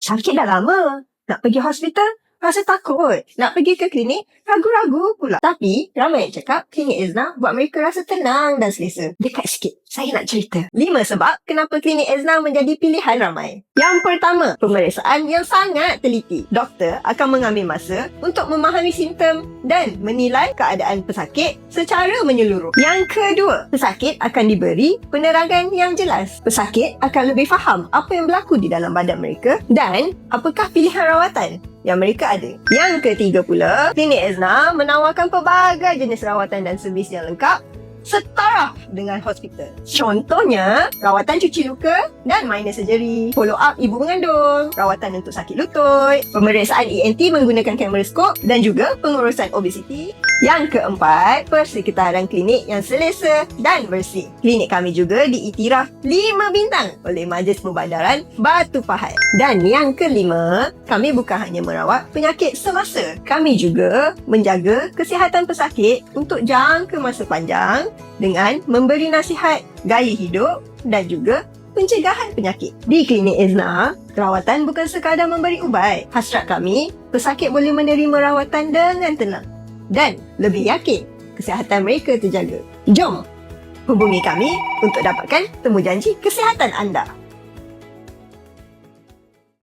Sakit dah lama. Nak pergi hospital, rasa takut. Nak pergi ke klinik, ragu-ragu pula. Tapi, ramai yang cakap klinik Ezna buat mereka rasa tenang dan selesa. Dekat sikit, saya nak cerita 5 sebab kenapa klinik Ezna menjadi pilihan ramai. Yang pertama, pemeriksaan yang sangat teliti. Doktor akan mengambil masa untuk memahami simptom dan menilai keadaan pesakit secara menyeluruh. Yang kedua, pesakit akan diberi penerangan yang jelas. Pesakit akan lebih faham apa yang berlaku di dalam badan mereka dan apakah pilihan rawatan yang mereka ada. Yang ketiga pula, klinik Ezna menawarkan pelbagai jenis rawatan dan servis yang lengkap setaraf dengan hospital. Contohnya, rawatan cuci luka dan minor surgery, follow up ibu mengandung, rawatan untuk sakit lutut, pemeriksaan ENT menggunakan kamera skop dan juga pengurusan obesiti. Yang keempat, persekitaran klinik yang selesa dan bersih. Klinik kami juga diiktiraf 5 bintang oleh Majlis Pembadaran Batu Pahat. Dan yang kelima, kami bukan hanya merawat penyakit semasa, kami juga menjaga kesihatan pesakit untuk jangka masa panjang dengan memberi nasihat gaya hidup dan juga pencegahan penyakit. Di klinik Ezna, rawatan bukan sekadar memberi ubat. Hasrat kami, pesakit boleh menerima rawatan dengan tenang dan lebih yakin kesihatan mereka terjaga. Jom hubungi kami untuk dapatkan temujanji kesihatan anda.